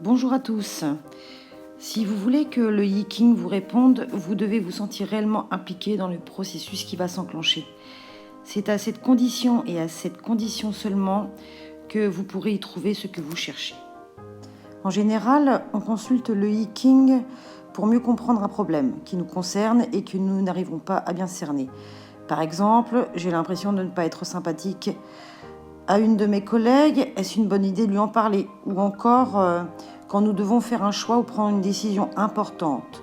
Bonjour à tous. Si vous voulez que le Yi-King vous réponde, vous devez vous sentir réellement impliqué dans le processus qui va s'enclencher. C'est à cette condition et à cette condition seulement que vous pourrez y trouver ce que vous cherchez. En général, on consulte le Yi-King pour mieux comprendre un problème qui nous concerne et que nous n'arrivons pas à bien cerner. Par exemple, j'ai l'impression de ne pas être sympathique à une de mes collègues, est-ce une bonne idée de lui en parler? Ou encore, quand nous devons faire un choix ou prendre une décision importante.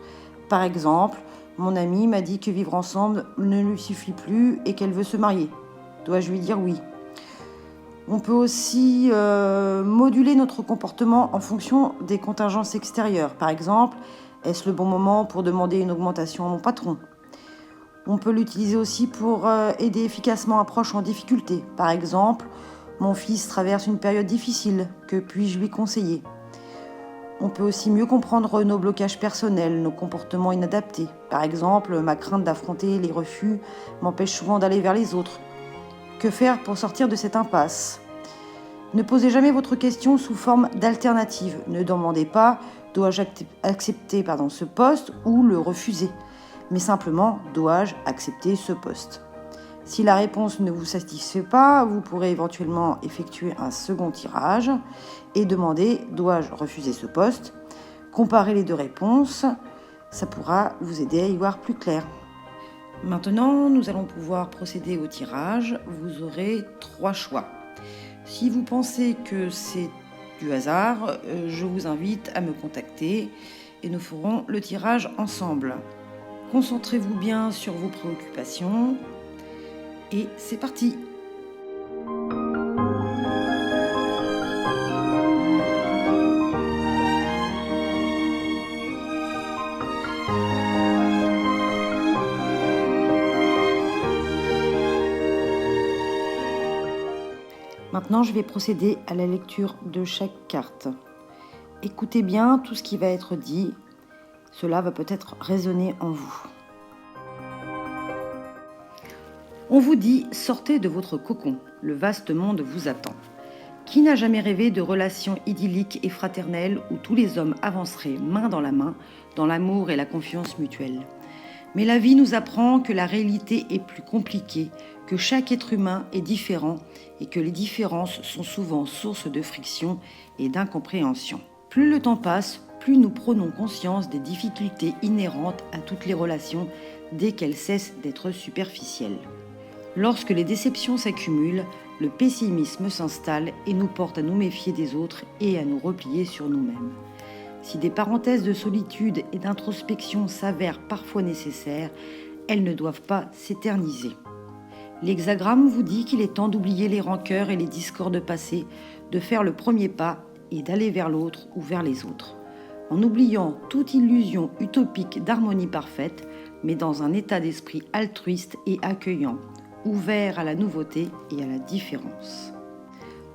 Par exemple, mon amie m'a dit que vivre ensemble ne lui suffit plus et qu'elle veut se marier. Dois-je lui dire oui? On peut aussi moduler notre comportement en fonction des contingences extérieures. Par exemple, est-ce le bon moment pour demander une augmentation à mon patron? On peut l'utiliser aussi pour aider efficacement un proche en difficulté. Par exemple, mon fils traverse une période difficile, que puis-je lui conseiller? On peut aussi mieux comprendre nos blocages personnels, nos comportements inadaptés. Par exemple, ma crainte d'affronter les refus m'empêche souvent d'aller vers les autres. Que faire pour sortir de cette impasse? Ne posez jamais votre question sous forme d'alternative. Ne demandez pas « dois-je accepter ce poste » ou le refuser, mais simplement « dois-je accepter ce poste ?» Si la réponse ne vous satisfait pas, vous pourrez éventuellement effectuer un second tirage et demander « dois-je refuser ce poste ?» Comparer les deux réponses, ça pourra vous aider à y voir plus clair. Maintenant, nous allons pouvoir procéder au tirage. Vous aurez 3 choix. Si vous pensez que c'est du hasard, je vous invite à me contacter et nous ferons le tirage ensemble. Concentrez-vous bien sur vos préoccupations. Et c'est parti! Maintenant, je vais procéder à la lecture de chaque carte. Écoutez bien tout ce qui va être dit. Cela va peut-être résonner en vous. On vous dit, sortez de votre cocon, le vaste monde vous attend. Qui n'a jamais rêvé de relations idylliques et fraternelles où tous les hommes avanceraient main dans la main dans l'amour et la confiance mutuelle? Mais la vie nous apprend que la réalité est plus compliquée, que chaque être humain est différent et que les différences sont souvent source de friction et d'incompréhension. Plus le temps passe, plus nous prenons conscience des difficultés inhérentes à toutes les relations dès qu'elles cessent d'être superficielles. Lorsque les déceptions s'accumulent, le pessimisme s'installe et nous porte à nous méfier des autres et à nous replier sur nous-mêmes. Si des parenthèses de solitude et d'introspection s'avèrent parfois nécessaires, elles ne doivent pas s'éterniser. L'hexagramme vous dit qu'il est temps d'oublier les rancœurs et les discordes passées, de faire le premier pas et d'aller vers l'autre ou vers les autres, en oubliant toute illusion utopique d'harmonie parfaite, mais dans un état d'esprit altruiste et accueillant, ouvert à la nouveauté et à la différence.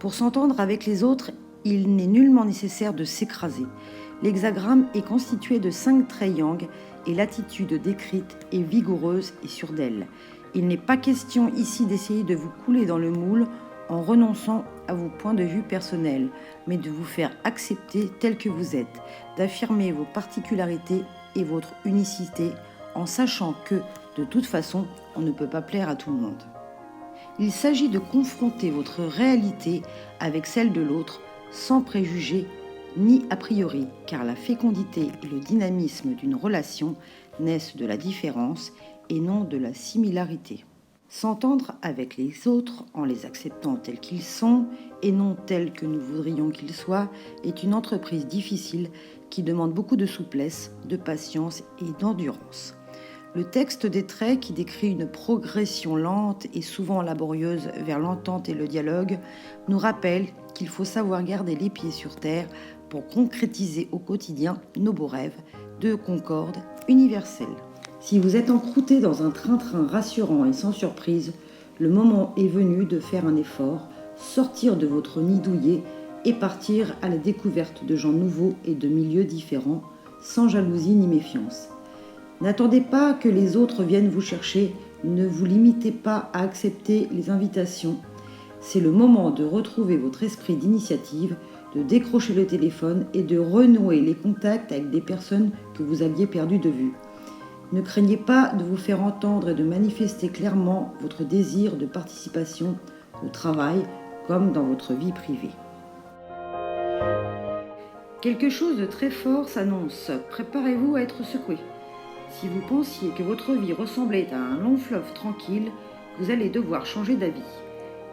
Pour s'entendre avec les autres, il n'est nullement nécessaire de s'écraser. L'hexagramme est constitué de 5 traits yang et l'attitude décrite est vigoureuse et sûre d'elle. Il n'est pas question ici d'essayer de vous couler dans le moule en renonçant à vos points de vue personnels, mais de vous faire accepter tel que vous êtes, d'affirmer vos particularités et votre unicité en sachant que, de toute façon, on ne peut pas plaire à tout le monde. Il s'agit de confronter votre réalité avec celle de l'autre sans préjugés ni a priori, car la fécondité et le dynamisme d'une relation naissent de la différence et non de la similarité. S'entendre avec les autres en les acceptant tels qu'ils sont et non tels que nous voudrions qu'ils soient est une entreprise difficile qui demande beaucoup de souplesse, de patience et d'endurance. Le texte des traits, qui décrit une progression lente et souvent laborieuse vers l'entente et le dialogue, nous rappelle qu'il faut savoir garder les pieds sur terre pour concrétiser au quotidien nos beaux rêves de concorde universelle. Si vous êtes encrouté dans un train-train rassurant et sans surprise, le moment est venu de faire un effort, sortir de votre nid douillet et partir à la découverte de gens nouveaux et de milieux différents, sans jalousie ni méfiance. N'attendez pas que les autres viennent vous chercher, ne vous limitez pas à accepter les invitations. C'est le moment de retrouver votre esprit d'initiative, de décrocher le téléphone et de renouer les contacts avec des personnes que vous aviez perdues de vue. Ne craignez pas de vous faire entendre et de manifester clairement votre désir de participation au travail comme dans votre vie privée. Quelque chose de très fort s'annonce. Préparez-vous à être secoué. Si vous pensiez que votre vie ressemblait à un long fleuve tranquille, vous allez devoir changer d'avis.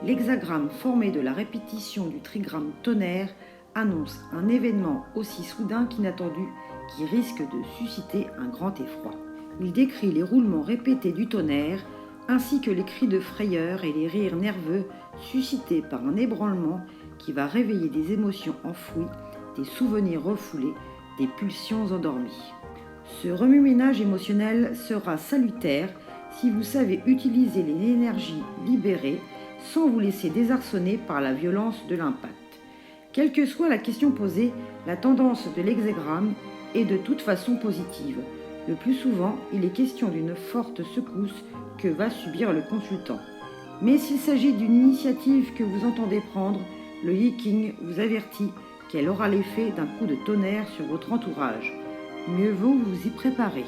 L'hexagramme formé de la répétition du trigramme tonnerre annonce un événement aussi soudain qu'inattendu qui risque de susciter un grand effroi. Il décrit les roulements répétés du tonnerre ainsi que les cris de frayeur et les rires nerveux suscités par un ébranlement qui va réveiller des émotions enfouies, des souvenirs refoulés, des pulsions endormies. Ce remue-ménage émotionnel sera salutaire si vous savez utiliser les énergies libérées sans vous laisser désarçonner par la violence de l'impact. Quelle que soit la question posée, la tendance de l'hexagramme est de toute façon positive. Le plus souvent, il est question d'une forte secousse que va subir le consultant. Mais s'il s'agit d'une initiative que vous entendez prendre, le Yi-King vous avertit qu'elle aura l'effet d'un coup de tonnerre sur votre entourage. Mieux vaut vous y préparer.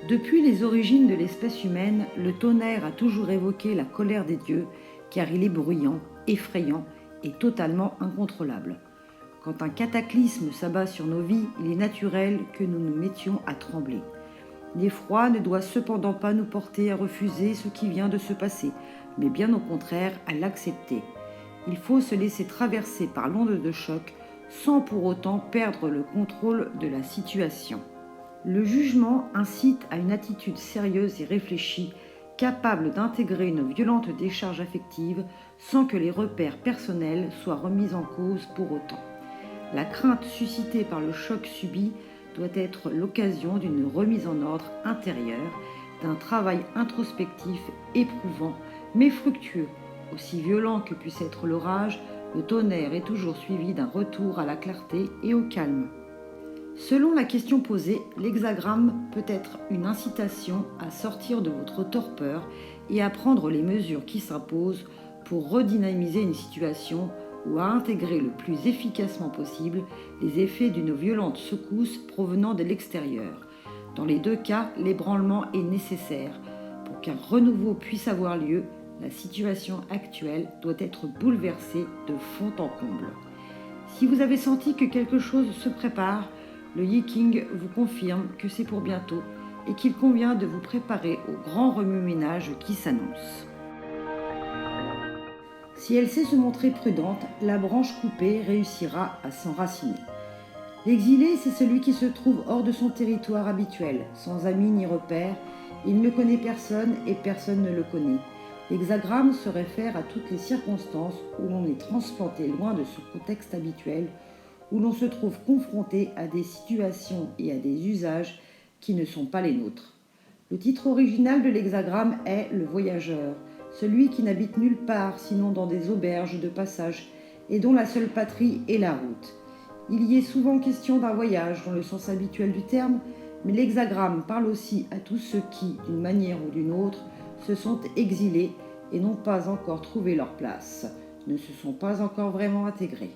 Depuis les origines de l'espèce humaine, le tonnerre a toujours évoqué la colère des dieux, car il est bruyant, effrayant et totalement incontrôlable. Quand un cataclysme s'abat sur nos vies, il est naturel que nous nous mettions à trembler. L'effroi ne doit cependant pas nous porter à refuser ce qui vient de se passer, mais bien au contraire à l'accepter. Il faut se laisser traverser par l'onde de choc sans pour autant perdre le contrôle de la situation. Le jugement incite à une attitude sérieuse et réfléchie, capable d'intégrer une violente décharge affective sans que les repères personnels soient remis en cause pour autant. La crainte suscitée par le choc subi doit être l'occasion d'une remise en ordre intérieure, d'un travail introspectif éprouvant mais fructueux. Aussi violent que puisse être l'orage, le tonnerre est toujours suivi d'un retour à la clarté et au calme. Selon la question posée, l'hexagramme peut être une incitation à sortir de votre torpeur et à prendre les mesures qui s'imposent pour redynamiser une situation ou à intégrer le plus efficacement possible les effets d'une violente secousse provenant de l'extérieur. Dans les deux cas, l'ébranlement est nécessaire. Pour qu'un renouveau puisse avoir lieu, la situation actuelle doit être bouleversée de fond en comble. Si vous avez senti que quelque chose se prépare, le Yi-King vous confirme que c'est pour bientôt et qu'il convient de vous préparer au grand remue-ménage qui s'annonce. Si elle sait se montrer prudente, la branche coupée réussira à s'enraciner. L'exilé, c'est celui qui se trouve hors de son territoire habituel, sans amis ni repères. Il ne connaît personne et personne ne le connaît. L'hexagramme se réfère à toutes les circonstances où l'on est transplanté loin de ce contexte habituel, où l'on se trouve confronté à des situations et à des usages qui ne sont pas les nôtres. Le titre original de l'hexagramme est « Le voyageur », celui qui n'habite nulle part sinon dans des auberges de passage et dont la seule patrie est la route. Il y est souvent question d'un voyage dans le sens habituel du terme, mais l'hexagramme parle aussi à tous ceux qui, d'une manière ou d'une autre, se sont exilés et n'ont pas encore trouvé leur place, ne se sont pas encore vraiment intégrés.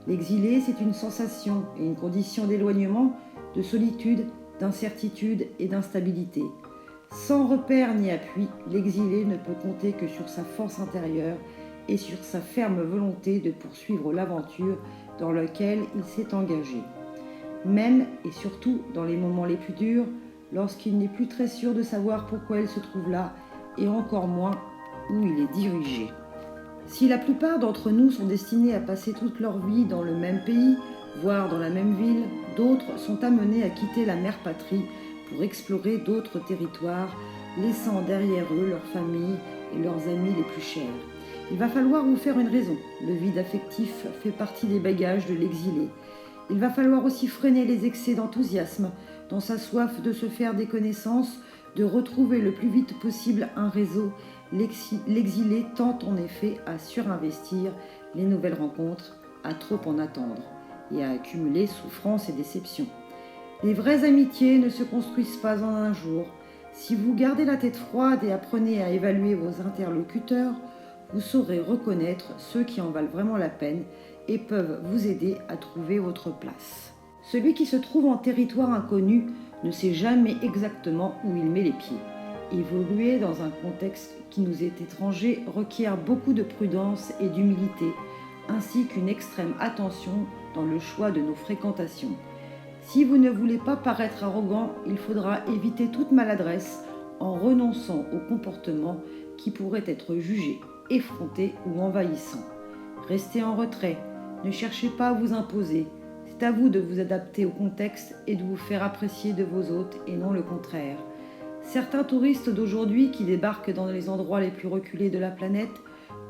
L'exilé, c'est une sensation et une condition d'éloignement, de solitude, d'incertitude et d'instabilité. Sans repère ni appui, l'exilé ne peut compter que sur sa force intérieure et sur sa ferme volonté de poursuivre l'aventure dans laquelle il s'est engagé. Même et surtout dans les moments les plus durs, lorsqu'il n'est plus très sûr de savoir pourquoi il se trouve là et encore moins où il est dirigé. Si la plupart d'entre nous sont destinés à passer toute leur vie dans le même pays, voire dans la même ville, d'autres sont amenés à quitter la mère patrie pour explorer d'autres territoires, laissant derrière eux leurs familles et leurs amis les plus chers. Il va falloir vous faire une raison. Le vide affectif fait partie des bagages de l'exilé. Il va falloir aussi freiner les excès d'enthousiasme dans sa soif de se faire des connaissances, de retrouver le plus vite possible un réseau. L'exilé tente en effet à surinvestir les nouvelles rencontres, à trop en attendre et à accumuler souffrance et déception. Les vraies amitiés ne se construisent pas en un jour. Si vous gardez la tête froide et apprenez à évaluer vos interlocuteurs, vous saurez reconnaître ceux qui en valent vraiment la peine et peuvent vous aider à trouver votre place. Celui qui se trouve en territoire inconnu ne sait jamais exactement où il met les pieds. Évoluer dans un contexte qui nous est étranger requiert beaucoup de prudence et d'humilité, ainsi qu'une extrême attention dans le choix de nos fréquentations. Si vous ne voulez pas paraître arrogant, il faudra éviter toute maladresse en renonçant aux comportements qui pourraient être jugés effrontés ou envahissants. Restez en retrait, ne cherchez pas à vous imposer. C'est à vous de vous adapter au contexte et de vous faire apprécier de vos hôtes et non le contraire. Certains touristes d'aujourd'hui qui débarquent dans les endroits les plus reculés de la planète,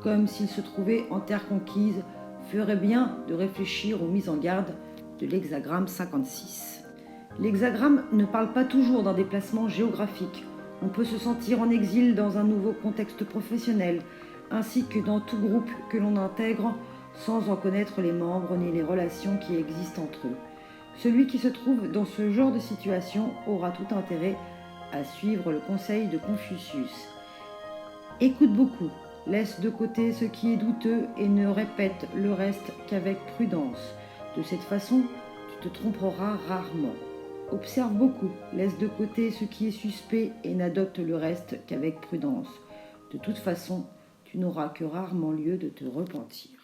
comme s'ils se trouvaient en terre conquise, feraient bien de réfléchir aux mises en garde de l'hexagramme 56. L'hexagramme ne parle pas toujours d'un déplacement géographique. On peut se sentir en exil dans un nouveau contexte professionnel, ainsi que dans tout groupe que l'on intègre sans en connaître les membres ni les relations qui existent entre eux. Celui qui se trouve dans ce genre de situation aura tout intérêt à suivre le conseil de Confucius. Écoute beaucoup, laisse de côté ce qui est douteux et ne répète le reste qu'avec prudence. De cette façon, tu te tromperas rarement. Observe beaucoup, laisse de côté ce qui est suspect et n'adopte le reste qu'avec prudence. De toute façon, tu n'auras que rarement lieu de te repentir.